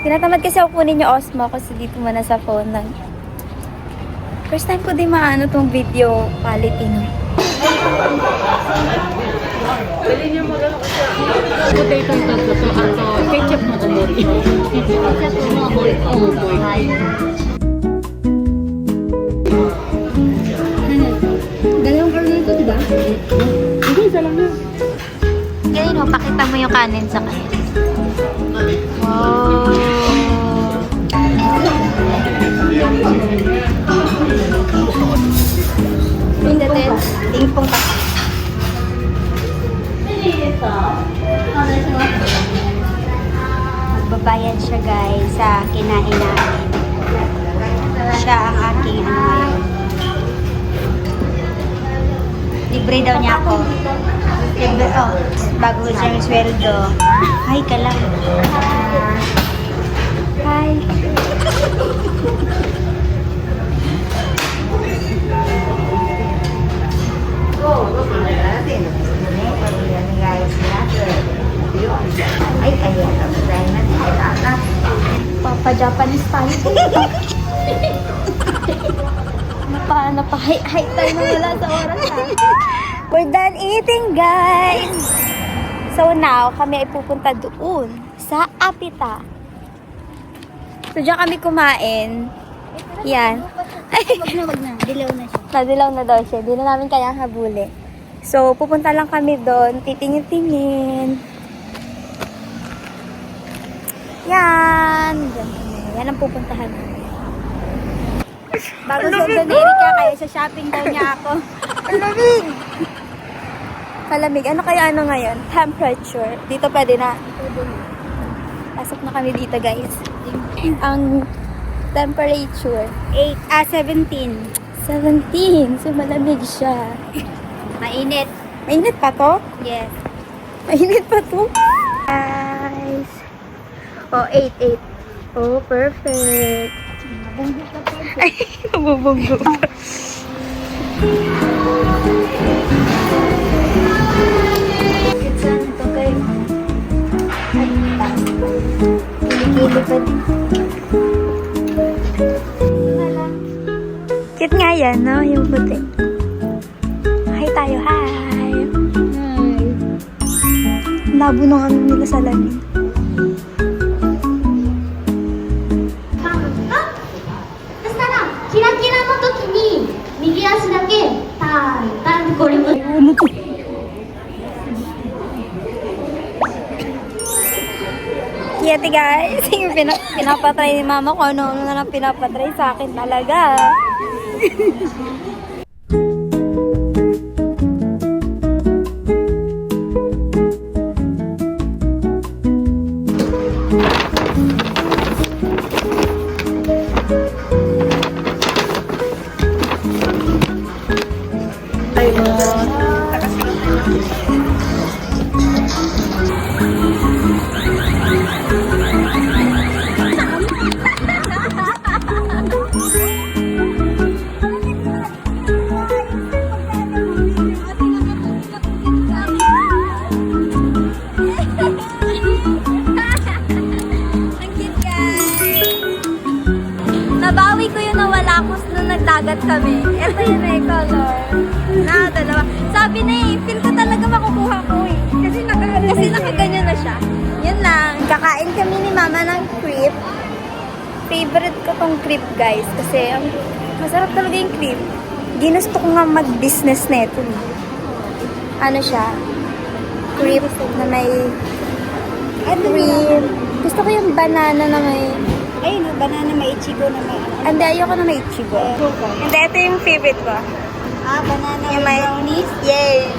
Tinatamad kasi ako kunin yung Osmo kasi dito muna sa phone lang. First time ko din maano tong video quality, no? Dali niyo magano kasi potato ito to ato ketchup mo omori. Ketchup mo omori. Oh boy. Dalawang kanin ito, diba? Hindi, isa lang na. Ganyan mo, pakita mo yung kanin sa kanin. Wow! Pindatin. Tingpong ka. Magbabayad siya guys sa kinain namin. Siya ang aking ano ngayon. Libre daw niya ako. Libre, oh, bago siya yung sweldo. Hi ka lang. Hi. Papa-Japanese tayo. Napa-hi tayo na wala sa oras ha. We're done eating, guys! So now, kami ay pupunta doon sa Apita. So diyan kami kumain. Yan. Wag na. Dilaw na siya. Nadilaw na daw siya. Di na namin kaya habuli. So, pupunta lang kami doon. Titingin-tingin. Yan. Diyan kami. Yan ang pupuntahan namin. Bago sa Erika, kaya sa shopping daw niya ako. Palamig! Palamig. Ano kaya ano ngayon? Temperature. Dito pwede na. Pasok na kami dito, guys. Ang temperature. 17. 17. So, malamig siya. Mainit. Mainit pa to? Yes. Mainit pa to? Guys. Oh, 8. Oh, perfect. Mabunggo ka pa. Ay, nabubunggo. Saan ito kayo? Ay, taas. Kili-kili pa din. Cute nga yan, no? Yung puti. Hi tayo, hi! Labo ng ano nila sa lamin. Kiyati guys, yung pinapatry ni mama ko, ano na lang pinapatry sa akin talaga. Nabawi ko yung nawala ko nung nagdagat kami. Ito yung may color. Na, dalawa. Sabi na eh, feel ko talaga makukuha ko eh. Kasi nakaganyan na siya. Yun lang. Kakain kami ni mama ng crepe. Favorite ko tong crepe guys. Kasi masarap talaga yung crepe. Ginusto ko nga mag-business na ito. Ano siya? Crepe na may cream. Gusto ko yung banana na may... Ay, no, banana may ichigo na may ano. Hindi, ayoko na may ichigo. Hindi, ito yung favorite ko. Banana Yung with may brownies. Yes.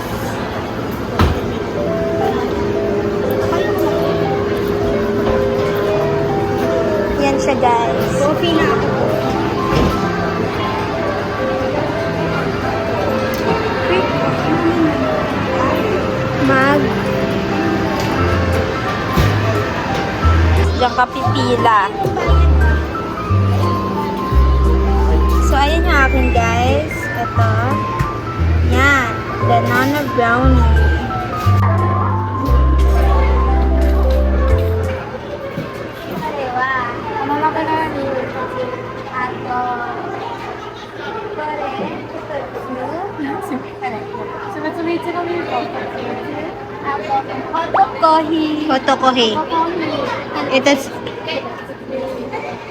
Yan siya, guys. Coffee na ako. Mag. Diyan ka pipila. So, ayan yung akin, guys. Ito. Yan. Banana brownie. Hotokohi. Hotokohi. Ito,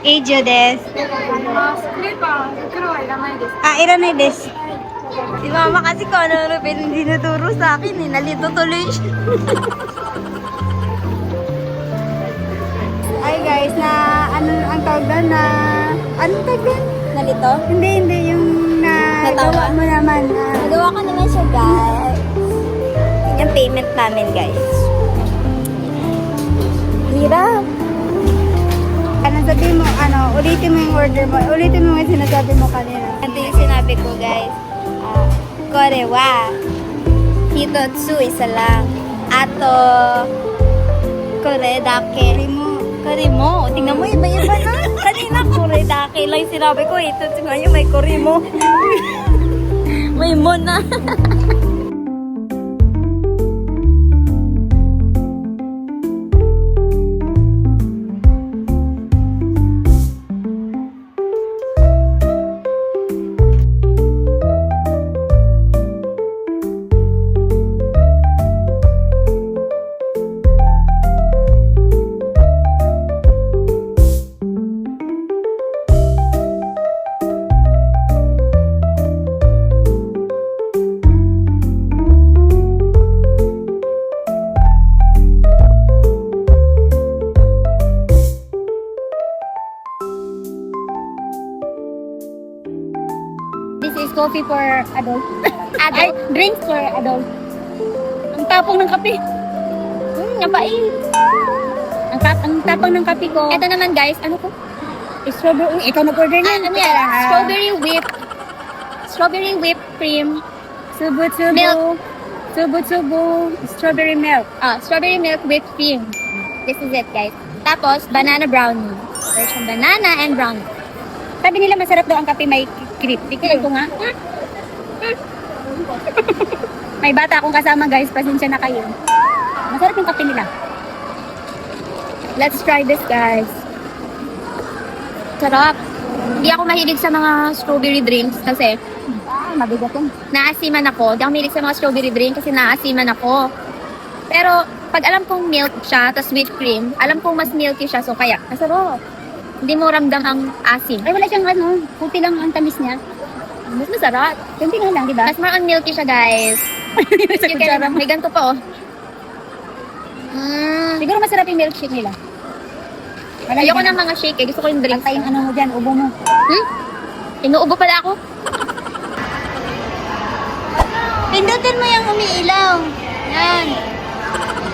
Ejo des. Iranay des. Si mama kasi ko ano hindi naturo sa akin eh. Nalito tuloy siya. Ay guys, na ano ang tawag doon na... Anong tawag doon? Nalito? Hindi yung Natawa? nagawa mo naman. Nagawa ko naman siya, guys. Yun yung payment namin, guys. Hirap. Ano sabihin mo, ulitin mo yung order mo. Ulitin mo yung sinasabi mo kanina. Ito yung sinabi ko, guys. Korewa. Hitotsu, isa lang. Ato. Koredake. Korimo. Tingnan mo, iba-iba na. Kanina, koredake lang yung sinabi ko. Hitotsu ngayon, may korimo. May mo na. This is coffee for adult. Ay, drinks for adult. Ang tapong ng kape. Napait. Ang tapang ng kape ko. Ito naman guys, ano ko? Strawberry. Ikaw nag-order na. Ano yan? Strawberry whipped cream. Subu-subu. Milk. Subu-subu. Strawberry milk. Strawberry milk whipped cream. This is it guys. Tapos, banana brownie. There's some banana and brownie. Sabi nila masarap daw ang kape may cream. Tignan ko nga. May bata akong kasama guys. Pasensya na kayo. Masarap yung kape nila. Let's try this guys. Sarap. Hindi ako mahilig sa mga strawberry drinks kasi mabigat yun. Naasiman ako. Hindi ako mahilig sa mga strawberry drink kasi naasiman ako. Pero pag alam kong milk siya, tapos whipped cream, alam kong mas milky siya, so kaya masarap. Hindi mo ramdam ang asim. Ay, wala siyang puti lang ang tamis niya. Mas masarap. Kunti nga lang, di ba? Mas more on milky siya, guys. May ganito pa, oh. Siguro masarap yung milkshake nila. Ayoko ng mga shake, eh. Gusto ko yung drinks. Pantay yung ano mo dyan, ubo mo. Inuubo pala ako. Pindutin mo yung umiilaw. Yan.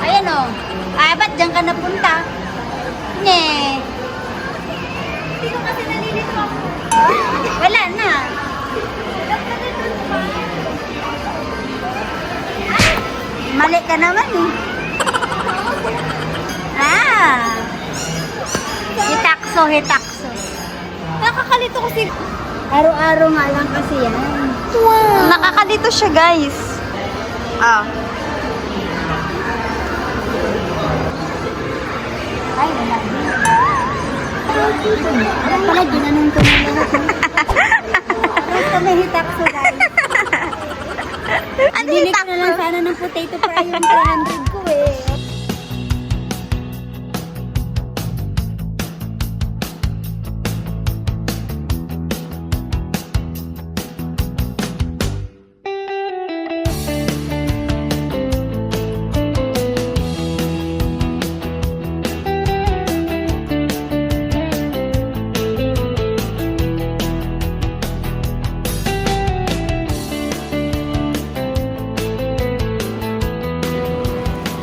Ayan o. Ba't dyan ka napunta? Ne. Sino kasi nalilito ako? Wala na. Mali ka naman eh. Hitakso. Nakakalito kasi. Araw-araw nga lang kasi yan. Wow. Nakakalito siya, guys. Ay, wala. Pala, ginanong ko na lahat. Aras ka may hitakso, guys. Ano Bili yung ko na lang sana ng potato fry yung 300 ko eh.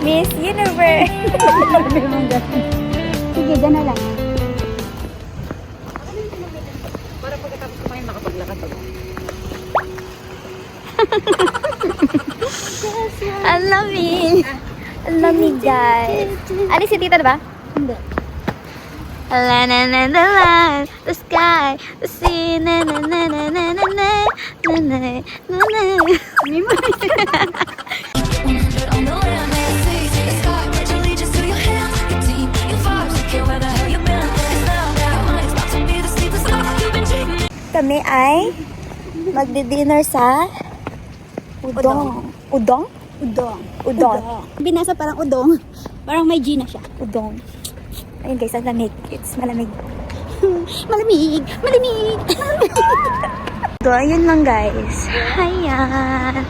Miss Universe. Sige, gana lang. Para pagkatapos ko kayo makapaglakad ako. Ang lamig. Ang lamig, guys. Ano si tita, diba? Hindi. La na na na la, the sky, the sea, na na na na na na na na na na na. On the land, they see the sky, pledge allegiance to your hand. Your team, your vibes, don't care where the hell you've been. It's now, mine's about to be the sleepless night you've been dreaming. Kami ay magdi-dinner sa udong. Udong? Udong. Udong. Binasa parang udong. Parang may G na siya. Udong. Ayun guys, ang lamig. It's malamig. Malamig! Malamig! So, ayun lang guys. Ayan.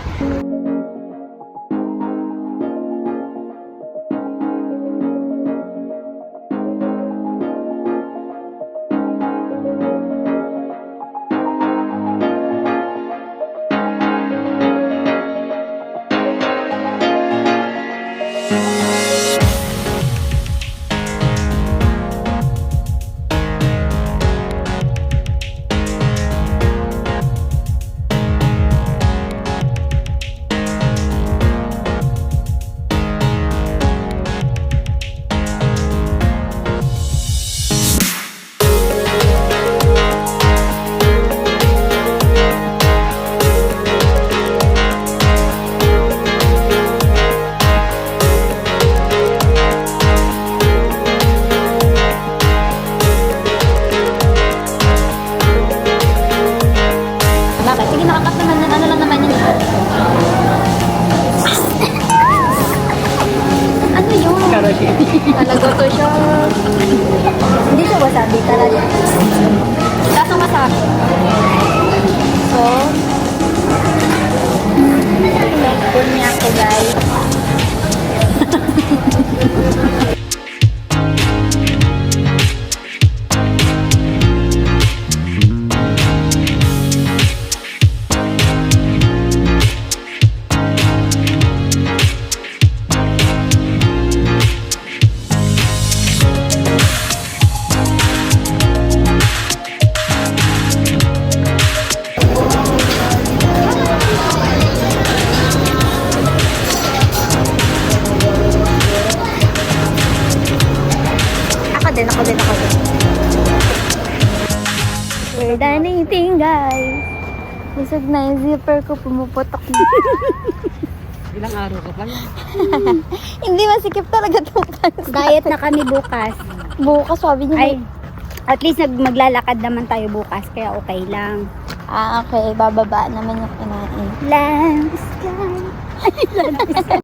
Bakit? Sige, nakakat naman. Ano lang naman yun. Ano yun? Talaga to siya. Hindi siya wasabi talaga. Lasang masabi. So, pinagpun niya ako guys. Ako din. We're done eating, guys. Busog na yung zipper ko, pumuputok na. Ilang araw ka pa lang. Hindi masikip talaga itong pants. Diet na kami bukas. Bukas, sabi niya. Ay, at least maglalakad naman tayo bukas, kaya okay lang. Okay. Bababa naman yung kinain. Lamb sky.